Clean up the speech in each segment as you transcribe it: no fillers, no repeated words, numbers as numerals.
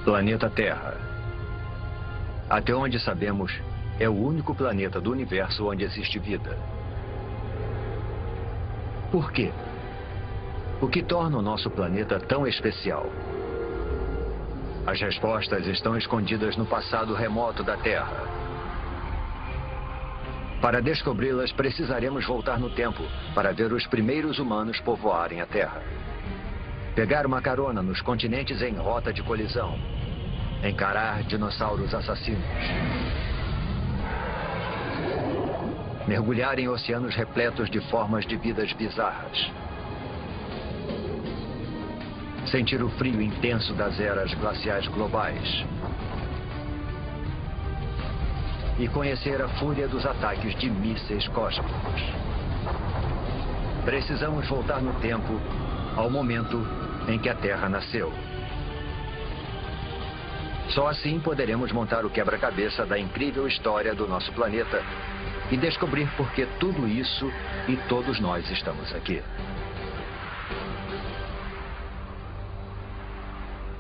Planeta Terra. Até onde sabemos, é o único planeta do universo onde existe vida. Por quê? O que torna o nosso planeta tão especial? As respostas estão escondidas no passado remoto da Terra. Para descobri-las, precisaremos voltar no tempo para ver os primeiros humanos povoarem a Terra. Pegar uma carona nos continentes em rota de colisão. Encarar dinossauros assassinos. Mergulhar em oceanos repletos de formas de vidas bizarras. Sentir o frio intenso das eras glaciais globais. E conhecer a fúria dos ataques de mísseis cósmicos. Precisamos voltar no tempo ao momento em que a Terra nasceu. Só assim poderemos montar o quebra-cabeça da incrível história do nosso planeta e descobrir por que tudo isso e todos nós estamos aqui.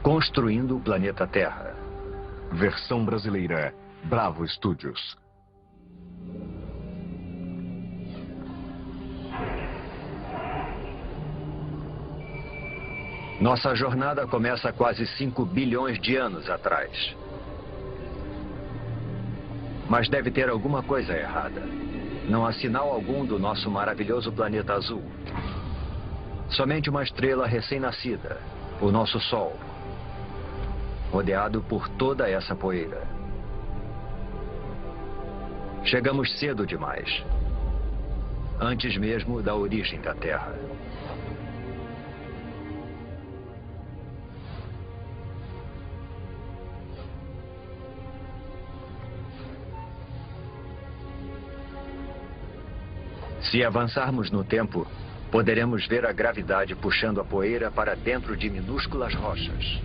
Construindo o planeta Terra. Versão brasileira, Bravo Studios. Nossa jornada começa quase 5 bilhões de anos atrás. Mas deve ter alguma coisa errada. Não há sinal algum do nosso maravilhoso planeta azul. Somente uma estrela recém-nascida, o nosso Sol, rodeado por toda essa poeira. Chegamos cedo demais, antes mesmo da origem da Terra. Se avançarmos no tempo, poderemos ver a gravidade puxando a poeira para dentro de minúsculas rochas.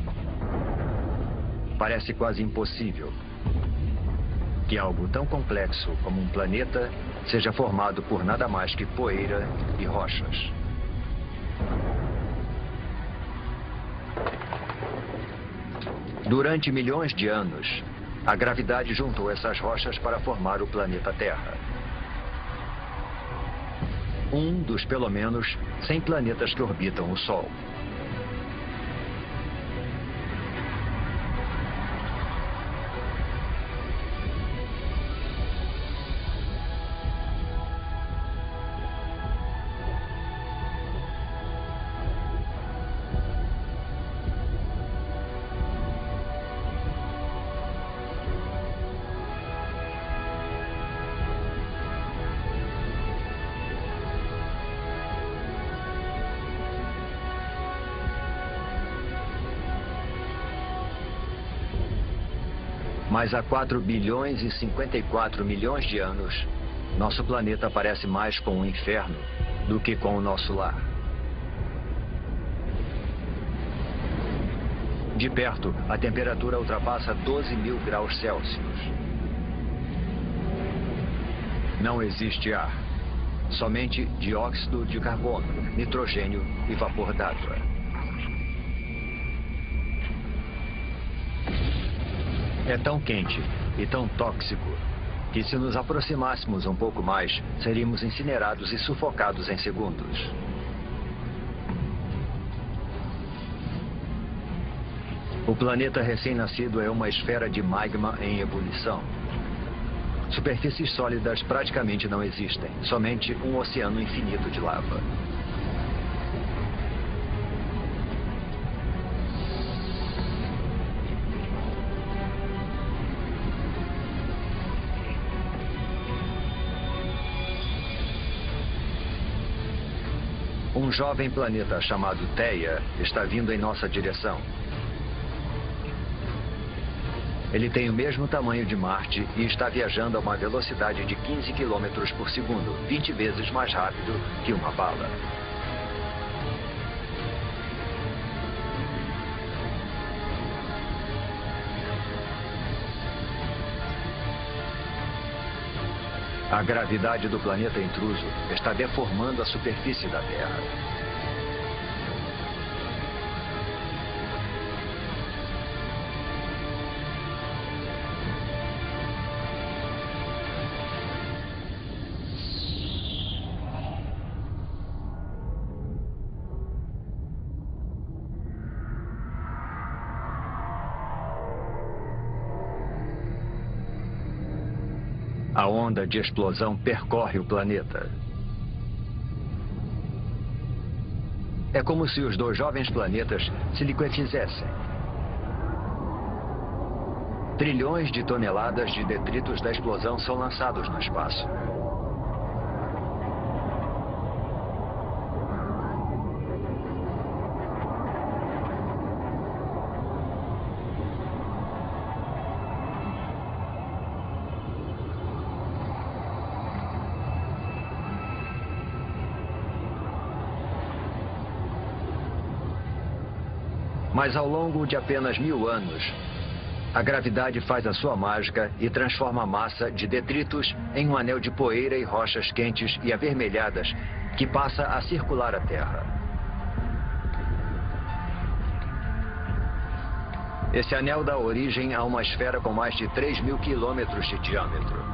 Parece quase impossível que algo tão complexo como um planeta seja formado por nada mais que poeira e rochas. Durante milhões de anos, a gravidade juntou essas rochas para formar o planeta Terra. Um dos, pelo menos, 100 planetas que orbitam o Sol. Mas há 4 bilhões e 54 milhões de anos, nosso planeta parece mais com um inferno do que com o nosso lar. De perto, a temperatura ultrapassa 12 mil graus Celsius. Não existe ar, somente dióxido de carbono, nitrogênio e vapor d'água. É tão quente e tão tóxico que, se nos aproximássemos um pouco mais, seríamos incinerados e sufocados em segundos. O planeta recém-nascido é uma esfera de magma em ebulição. Superfícies sólidas praticamente não existem, somente um oceano infinito de lava. Um jovem planeta chamado Theia está vindo em nossa direção. Ele tem o mesmo tamanho de Marte e está viajando a uma velocidade de 15 km por segundo, 20 vezes mais rápido que uma bala. A gravidade do planeta intruso está deformando a superfície da Terra. A onda de explosão percorre o planeta. É como se os dois jovens planetas se liquefizessem. Trilhões de toneladas de detritos da explosão são lançados no espaço. Mas ao longo de apenas 1000 anos, a gravidade faz a sua mágica e transforma a massa de detritos em um anel de poeira e rochas quentes e avermelhadas que passa a circular a Terra. Esse anel dá origem a uma esfera com mais de 3.000 quilômetros de diâmetro.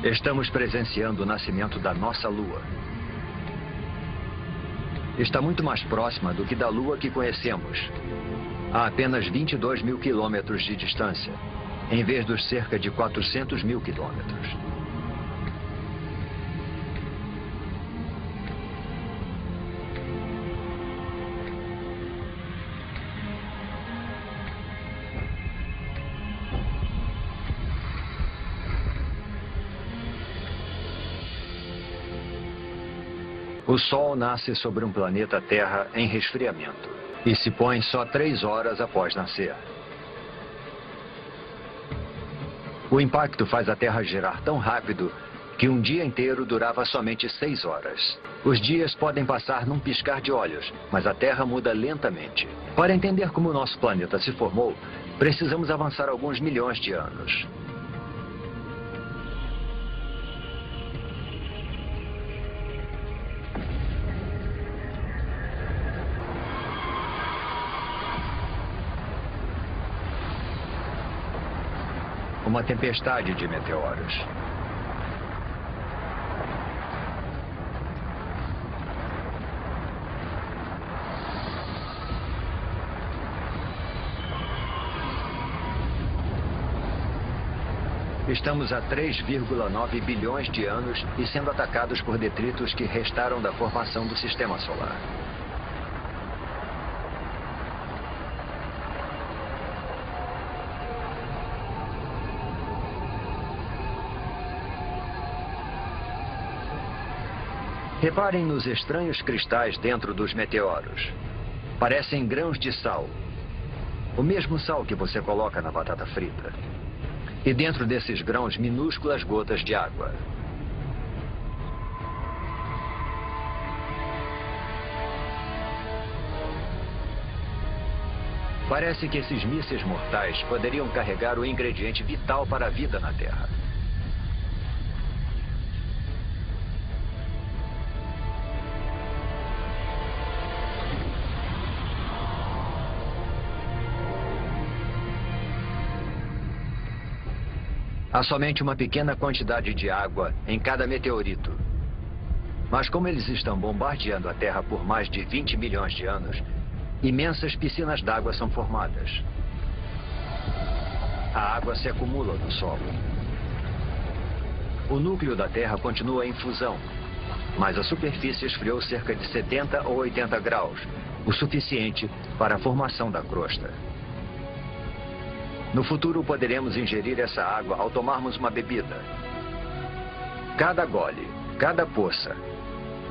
Estamos presenciando o nascimento da nossa Lua. Está muito mais próxima do que da Lua que conhecemos, a apenas 22.000 quilômetros de distância, em vez dos cerca de 400.000 quilômetros. O Sol nasce sobre um planeta Terra em resfriamento e se põe só 3 horas após nascer. O impacto faz a Terra girar tão rápido que um dia inteiro durava somente 6 horas. Os dias podem passar num piscar de olhos, mas a Terra muda lentamente. Para entender como o nosso planeta se formou, precisamos avançar alguns milhões de anos. Uma tempestade de meteoros. Estamos a 3,9 bilhões de anos e sendo atacados por detritos que restaram da formação do Sistema Solar. Reparem nos estranhos cristais dentro dos meteoros. Parecem grãos de sal. O mesmo sal que você coloca na batata frita. E dentro desses grãos, minúsculas gotas de água. Parece que esses mísseis mortais poderiam carregar o ingrediente vital para a vida na Terra. Há somente uma pequena quantidade de água em cada meteorito. Mas como eles estão bombardeando a Terra por mais de 20 milhões de anos, imensas piscinas d'água são formadas. A água se acumula no solo. O núcleo da Terra continua em fusão, mas a superfície esfriou cerca de 70 ou 80 graus, o suficiente para a formação da crosta. No futuro, poderemos ingerir essa água ao tomarmos uma bebida. Cada gole, cada poça,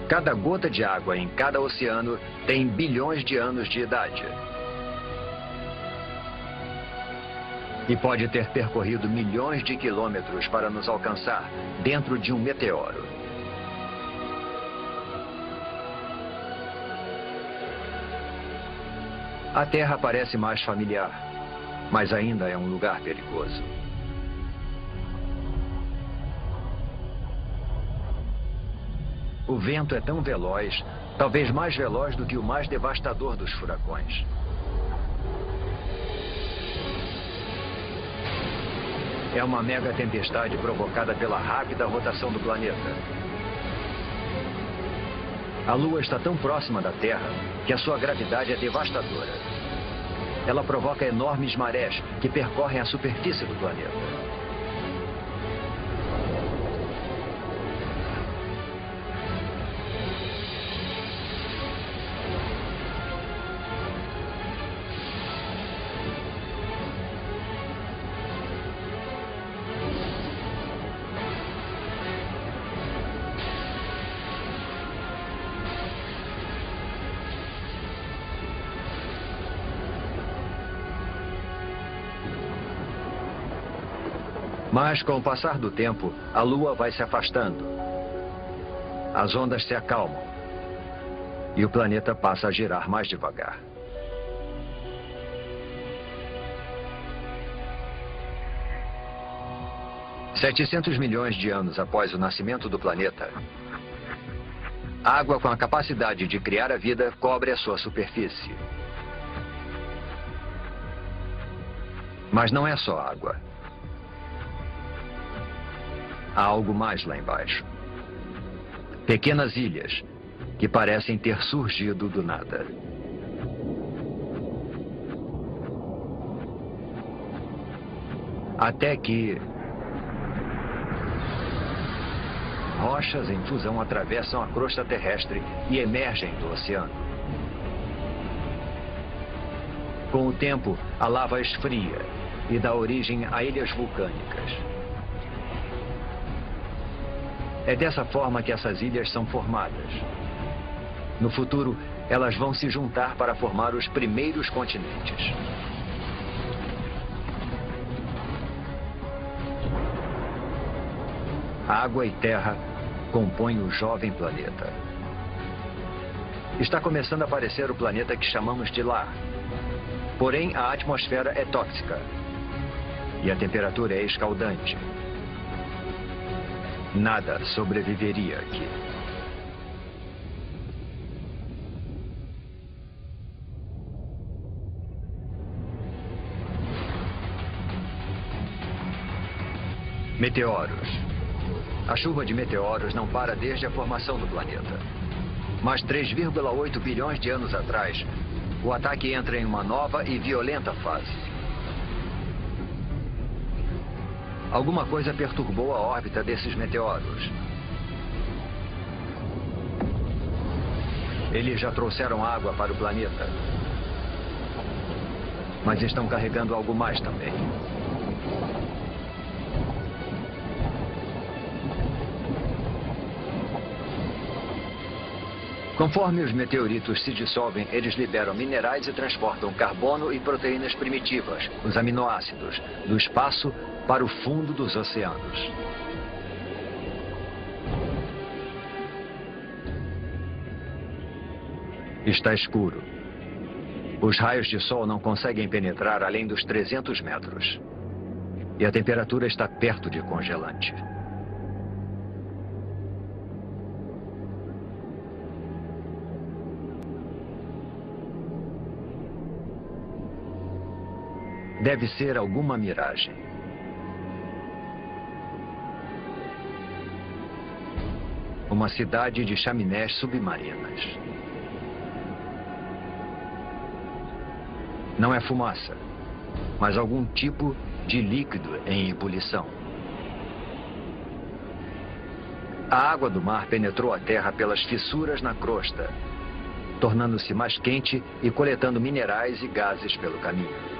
cada gota de água em cada oceano tem bilhões de anos de idade. E pode ter percorrido milhões de quilômetros para nos alcançar dentro de um meteoro. A Terra parece mais familiar, mas ainda é um lugar perigoso. O vento é tão veloz, talvez mais veloz do que o mais devastador dos furacões. É uma mega tempestade provocada pela rápida rotação do planeta. A Lua está tão próxima da Terra que a sua gravidade é devastadora. Ela provoca enormes marés que percorrem a superfície do planeta. Mas, com o passar do tempo, a Lua vai se afastando. As ondas se acalmam. E o planeta passa a girar mais devagar. $700 milhões de anos após o nascimento do planeta, água com a capacidade de criar a vida cobre a sua superfície. Mas não é só água. Há algo mais lá embaixo. Pequenas ilhas que parecem ter surgido do nada. Até que rochas em fusão atravessam a crosta terrestre e emergem do oceano. Com o tempo, a lava esfria e dá origem a ilhas vulcânicas. É dessa forma que essas ilhas são formadas. No futuro, elas vão se juntar para formar os primeiros continentes. Água e terra compõem o jovem planeta. Está começando a aparecer o planeta que chamamos de lar. Porém, a atmosfera é tóxica. E a temperatura é escaldante. Nada sobreviveria aqui. Meteoros. A chuva de meteoros não para desde a formação do planeta. Mas 3,8 bilhões de anos atrás, o ataque entra em uma nova e violenta fase. Alguma coisa perturbou a órbita desses meteoros. Eles já trouxeram água para o planeta. Mas estão carregando algo mais também. Conforme os meteoritos se dissolvem, eles liberam minerais e transportam carbono e proteínas primitivas, os aminoácidos, do espaço para o fundo dos oceanos. Está escuro. Os raios de sol não conseguem penetrar além dos 300 metros. E a temperatura está perto de congelante. Deve ser alguma miragem. Uma cidade de chaminés submarinas. Não é fumaça, mas algum tipo de líquido em ebulição. A água do mar penetrou a terra pelas fissuras na crosta, tornando-se mais quente e coletando minerais e gases pelo caminho.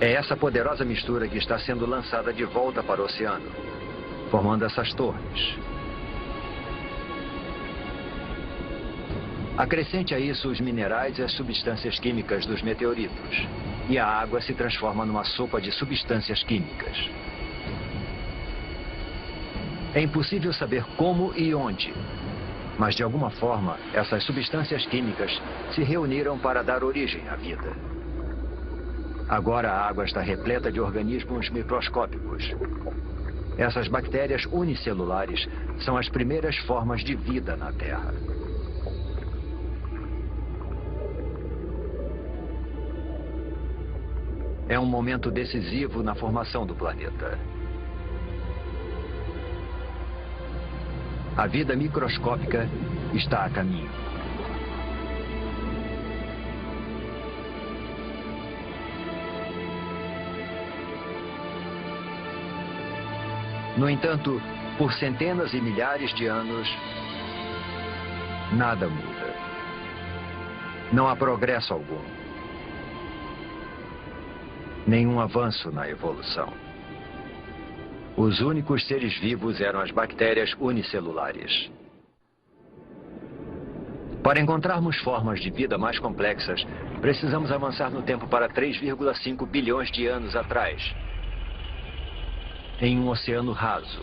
É essa poderosa mistura que está sendo lançada de volta para o oceano, formando essas torres. Acrescente a isso os minerais e as substâncias químicas dos meteoritos, e a água se transforma numa sopa de substâncias químicas. É impossível saber como e onde, mas de alguma forma essas substâncias químicas se reuniram para dar origem à vida. Agora a água está repleta de organismos microscópicos. Essas bactérias unicelulares são as primeiras formas de vida na Terra. É um momento decisivo na formação do planeta. A vida microscópica está a caminho. No entanto, por centenas e milhares de anos, nada muda. Não há progresso algum. Nenhum avanço na evolução. Os únicos seres vivos eram as bactérias unicelulares. Para encontrarmos formas de vida mais complexas, precisamos avançar no tempo para 3,5 bilhões de anos atrás, em um oceano raso.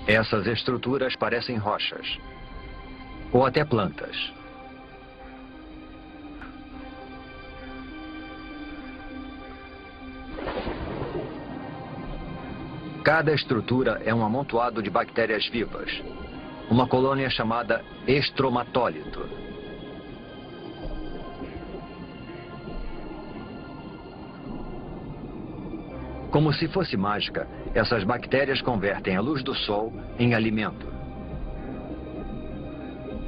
Essas estruturas parecem rochas, ou até plantas. Cada estrutura é um amontoado de bactérias vivas, uma colônia chamada estromatólito. Como se fosse mágica, essas bactérias convertem a luz do sol em alimento.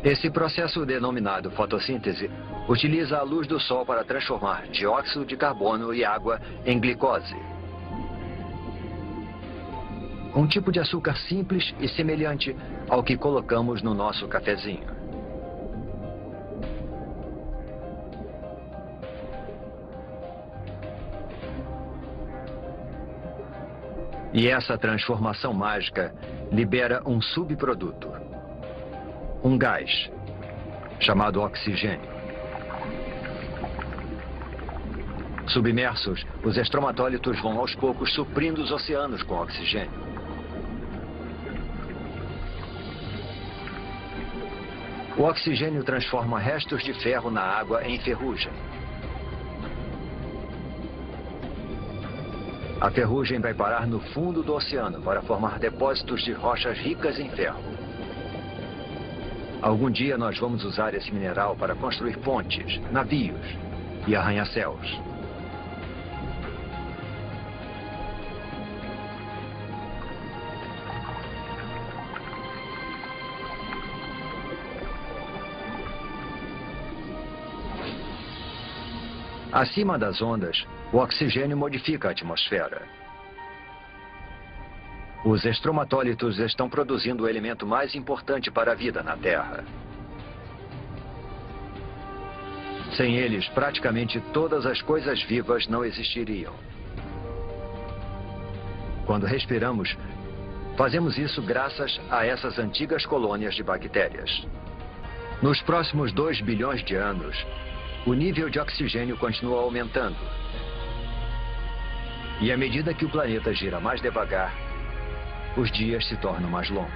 Esse processo denominado fotossíntese utiliza a luz do sol para transformar dióxido de carbono e água em glicose. Um tipo de açúcar simples e semelhante ao que colocamos no nosso cafezinho. E essa transformação mágica libera um subproduto, um gás, chamado oxigênio. Submersos, os estromatólitos vão aos poucos suprindo os oceanos com oxigênio. O oxigênio transforma restos de ferro na água em ferrugem. A ferrugem vai parar no fundo do oceano para formar depósitos de rochas ricas em ferro. Algum dia nós vamos usar esse mineral para construir pontes, navios e arranha-céus. Acima das ondas, o oxigênio modifica a atmosfera. Os estromatólitos estão produzindo o elemento mais importante para a vida na Terra. Sem eles, praticamente todas as coisas vivas não existiriam. Quando respiramos, fazemos isso graças a essas antigas colônias de bactérias. Nos próximos 2 bilhões de anos, o nível de oxigênio continua aumentando. E à medida que o planeta gira mais devagar, os dias se tornam mais longos.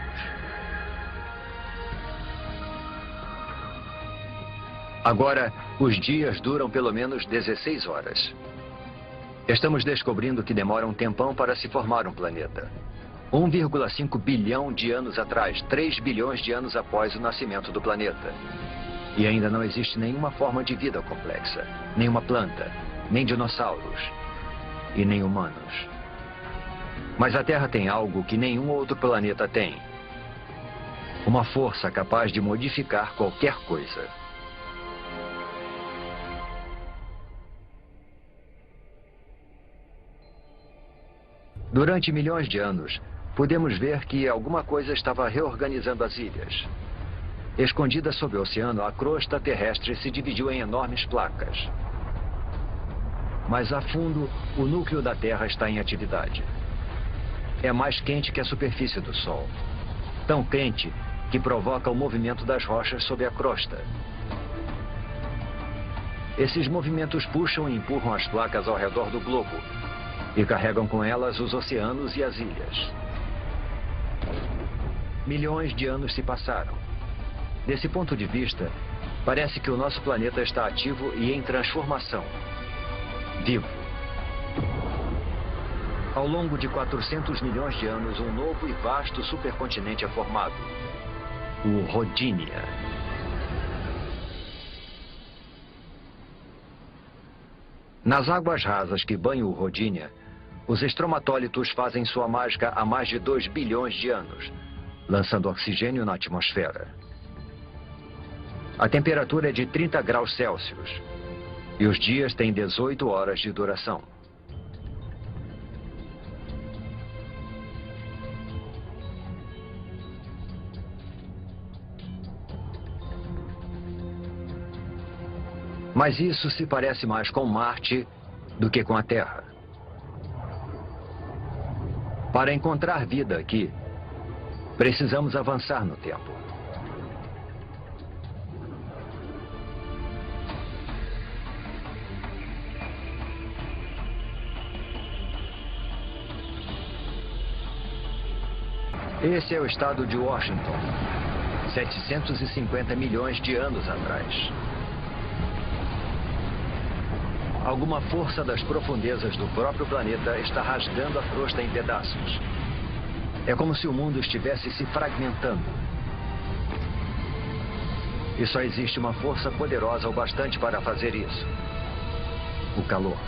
Agora, os dias duram pelo menos 16 horas. Estamos descobrindo que demora um tempão para se formar um planeta. 1,5 bilhão de anos atrás, 3 bilhões de anos após o nascimento do planeta. E ainda não existe nenhuma forma de vida complexa. Nenhuma planta, nem dinossauros e nem humanos. Mas a Terra tem algo que nenhum outro planeta tem. Uma força capaz de modificar qualquer coisa. Durante milhões de anos, pudemos ver que alguma coisa estava reorganizando as ilhas. Escondida sob o oceano, a crosta terrestre se dividiu em enormes placas. Mais a fundo, o núcleo da Terra está em atividade. É mais quente que a superfície do Sol. Tão quente que provoca o movimento das rochas sob a crosta. Esses movimentos puxam e empurram as placas ao redor do globo e carregam com elas os oceanos e as ilhas. Milhões de anos se passaram. Desse ponto de vista, parece que o nosso planeta está ativo e em transformação. Vivo. Ao longo de 400 milhões de anos, um novo e vasto supercontinente é formado. O Rodinia. Nas águas rasas que banham o Rodinia, os estromatólitos fazem sua mágica há mais de 2 bilhões de anos, lançando oxigênio na atmosfera. A temperatura é de 30 graus Celsius e os dias têm 18 horas de duração. Mas isso se parece mais com Marte do que com a Terra. Para encontrar vida aqui, precisamos avançar no tempo. Esse é o estado de Washington, 750 milhões de anos atrás. Alguma força das profundezas do próprio planeta está rasgando a crosta em pedaços. É como se o mundo estivesse se fragmentando. E só existe uma força poderosa o bastante para fazer isso: o calor.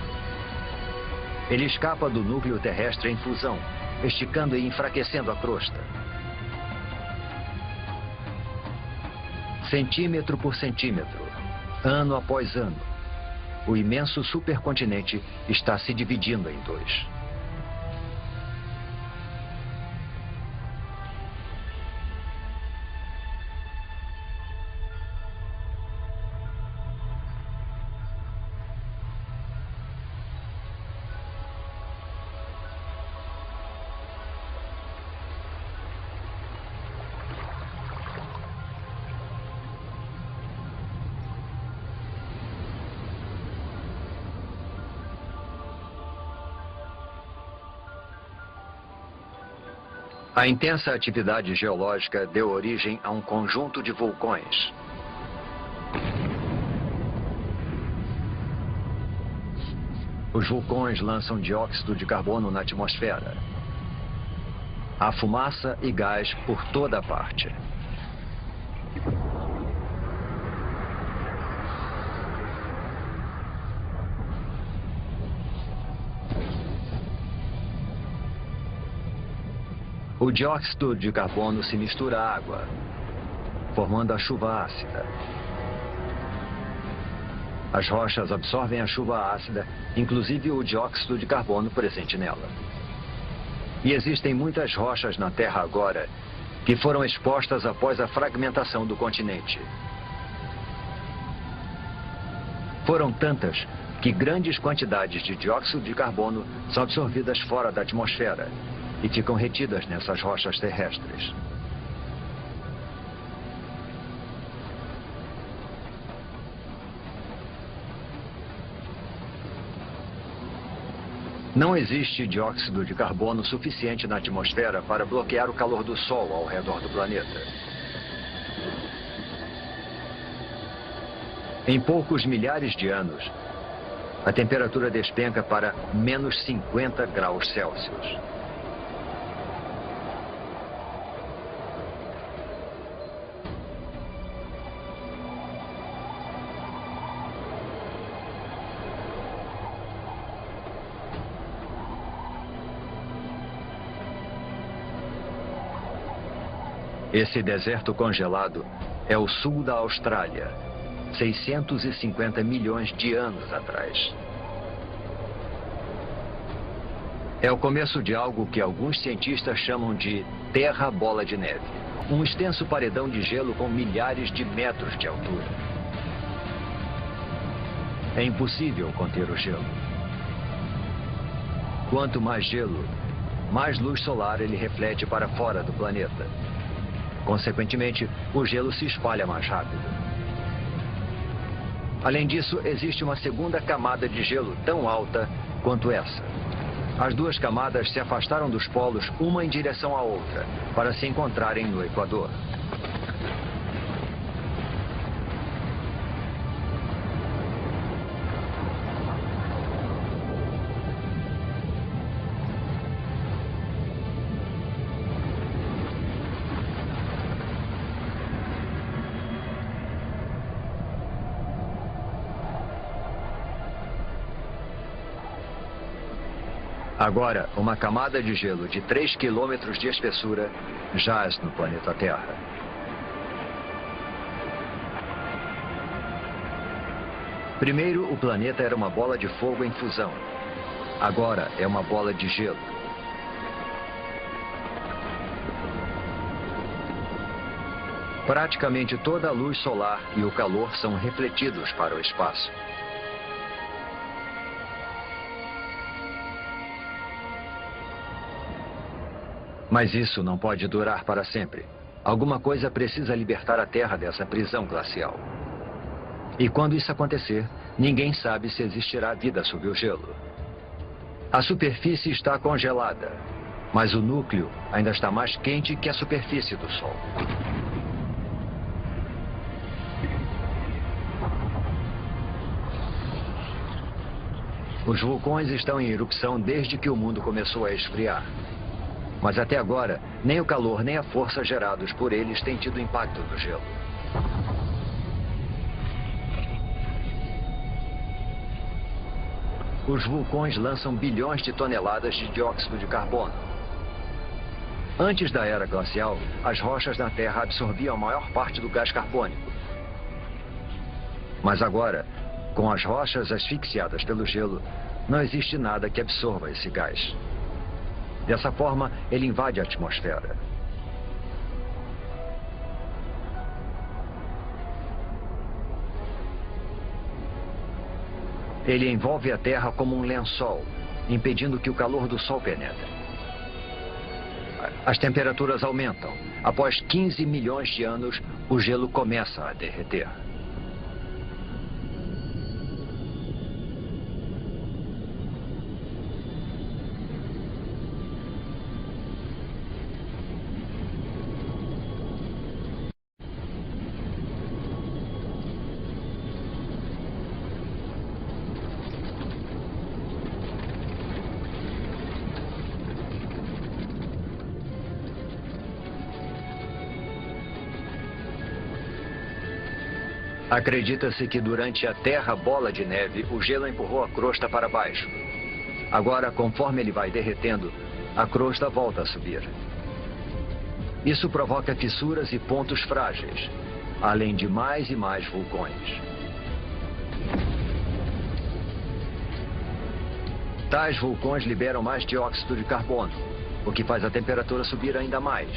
Ele escapa do núcleo terrestre em fusão, esticando e enfraquecendo a crosta. Centímetro por centímetro, ano após ano, o imenso supercontinente está se dividindo em dois. A intensa atividade geológica deu origem a um conjunto de vulcões. Os vulcões lançam dióxido de carbono na atmosfera. Há fumaça e gás por toda a parte. O dióxido de carbono se mistura à água, formando a chuva ácida. As rochas absorvem a chuva ácida, inclusive o dióxido de carbono presente nela. E existem muitas rochas na Terra agora que foram expostas após a fragmentação do continente. Foram tantas que grandes quantidades de dióxido de carbono são absorvidas fora da atmosfera e ficam retidas nessas rochas terrestres. Não existe dióxido de carbono suficiente na atmosfera para bloquear o calor do Sol ao redor do planeta. Em poucos milhares de anos, a temperatura despenca para menos 50 graus Celsius. Esse deserto congelado é o sul da Austrália, 650 milhões de anos atrás. É o começo de algo que alguns cientistas chamam de Terra Bola de Neve. Um extenso paredão de gelo com milhares de metros de altura. É impossível conter o gelo. Quanto mais gelo, mais luz solar ele reflete para fora do planeta. Consequentemente, o gelo se espalha mais rápido. Além disso, existe uma segunda camada de gelo tão alta quanto essa. As duas camadas se afastaram dos polos, uma em direção à outra, para se encontrarem no Equador. Agora, uma camada de gelo de 3 quilômetros de espessura jaz no planeta Terra. Primeiro, o planeta era uma bola de fogo em fusão. Agora é uma bola de gelo. Praticamente toda a luz solar e o calor são refletidos para o espaço. Mas isso não pode durar para sempre. Alguma coisa precisa libertar a Terra dessa prisão glacial. E quando isso acontecer, ninguém sabe se existirá vida sob o gelo. A superfície está congelada, mas o núcleo ainda está mais quente que a superfície do Sol. Os vulcões estão em erupção desde que o mundo começou a esfriar. Mas até agora, nem o calor nem a força gerados por eles têm tido impacto no gelo. Os vulcões lançam bilhões de toneladas de dióxido de carbono. Antes da era glacial, as rochas na Terra absorviam a maior parte do gás carbônico. Mas agora, com as rochas asfixiadas pelo gelo, não existe nada que absorva esse gás. Dessa forma, ele invade a atmosfera. Ele envolve a Terra como um lençol, impedindo que o calor do Sol penetre. As temperaturas aumentam. Após 15 milhões de anos, o gelo começa a derreter. Acredita-se que durante a Terra Bola de Neve, o gelo empurrou a crosta para baixo. Agora, conforme ele vai derretendo, a crosta volta a subir. Isso provoca fissuras e pontos frágeis, além de mais e mais vulcões. Tais vulcões liberam mais dióxido de carbono, o que faz a temperatura subir ainda mais.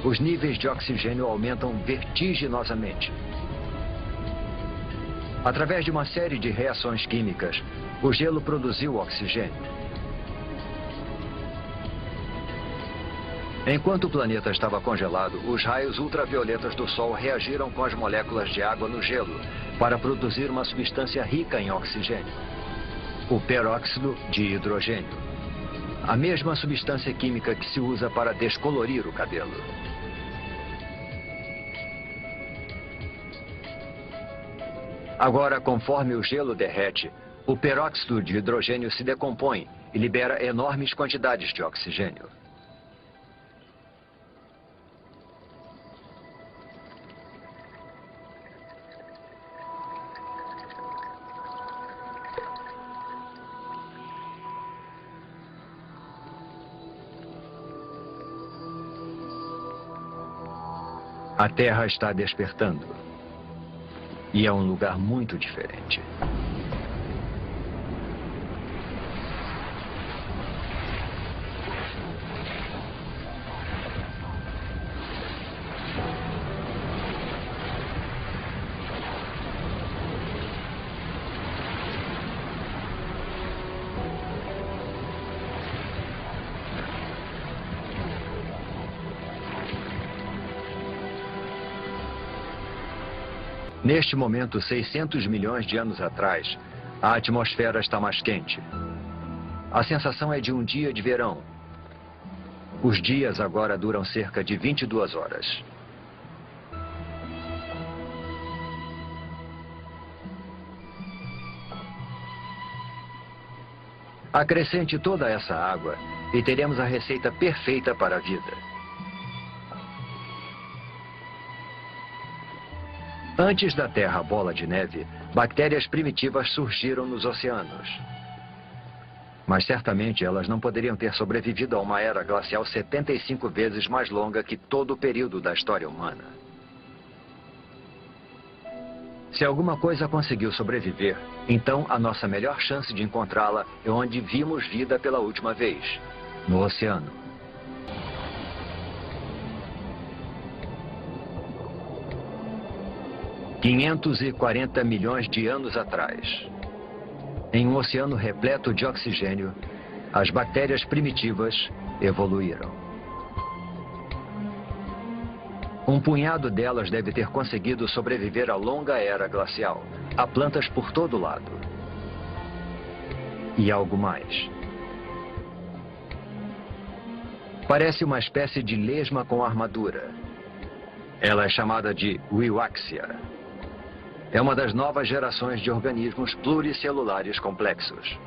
Os níveis de oxigênio aumentam vertiginosamente. Através de uma série de reações químicas, o gelo produziu oxigênio. Enquanto o planeta estava congelado, os raios ultravioletas do Sol reagiram com as moléculas de água no gelo para produzir uma substância rica em oxigênio, o peróxido de hidrogênio. A mesma substância química que se usa para descolorir o cabelo. Agora, conforme o gelo derrete, o peróxido de hidrogênio se decompõe e libera enormes quantidades de oxigênio. A Terra está despertando. E é um lugar muito diferente. Neste momento, 600 milhões de anos atrás, a atmosfera está mais quente. A sensação é de um dia de verão. Os dias agora duram cerca de 22 horas. Acrescente toda essa água e teremos a receita perfeita para a vida. Antes da Terra bola de neve, bactérias primitivas surgiram nos oceanos. Mas certamente elas não poderiam ter sobrevivido a uma era glacial 75 vezes mais longa que todo o período da história humana. Se alguma coisa conseguiu sobreviver, então a nossa melhor chance de encontrá-la é onde vimos vida pela última vez, no oceano. $540 milhões de anos atrás. Em um oceano repleto de oxigênio, as bactérias primitivas evoluíram. Um punhado delas deve ter conseguido sobreviver à longa era glacial. Há plantas por todo lado. E algo mais. Parece uma espécie de lesma com armadura. Ela é chamada de Wiwaxia. É uma das novas gerações de organismos pluricelulares complexos.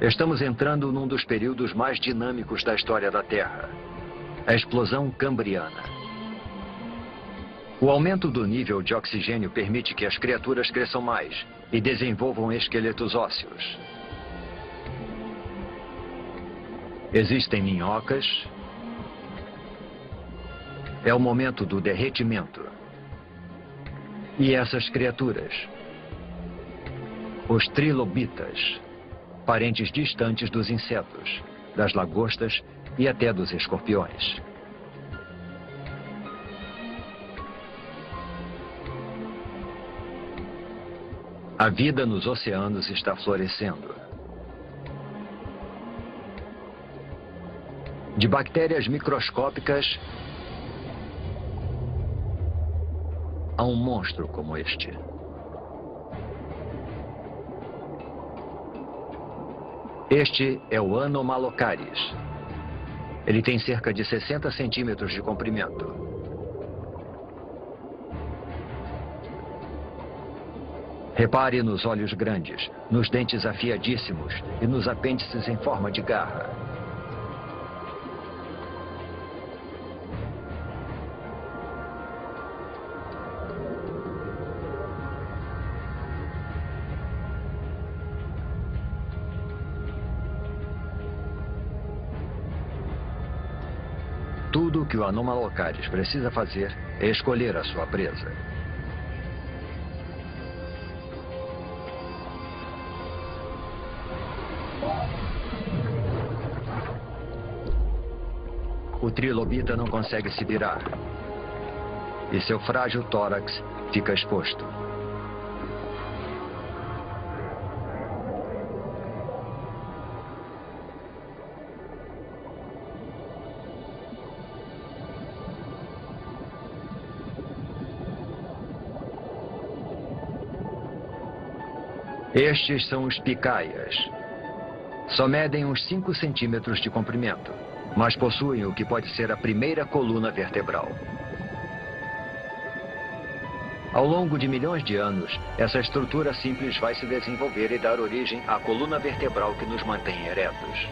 Estamos entrando num dos períodos mais dinâmicos da história da Terra, a explosão cambriana. O aumento do nível de oxigênio permite que as criaturas cresçam mais e desenvolvam esqueletos ósseos. Existem minhocas. É o momento do derretimento. E essas criaturas, os trilobitas, parentes distantes dos insetos, das lagostas e até dos escorpiões. A vida nos oceanos está florescendo. De bactérias microscópicas a um monstro como este. Este é o Anomalocaris. Ele tem cerca de 60 centímetros de comprimento. Repare nos olhos grandes, nos dentes afiadíssimos e nos apêndices em forma de garra. Tudo o que o Anomalocaris precisa fazer é escolher a sua presa. O trilobita não consegue se virar. E seu frágil tórax fica exposto. Estes são os picaias. Só medem uns 5 centímetros de comprimento, mas possuem o que pode ser a primeira coluna vertebral. Ao longo de milhões de anos, essa estrutura simples vai se desenvolver e dar origem à coluna vertebral que nos mantém eretos.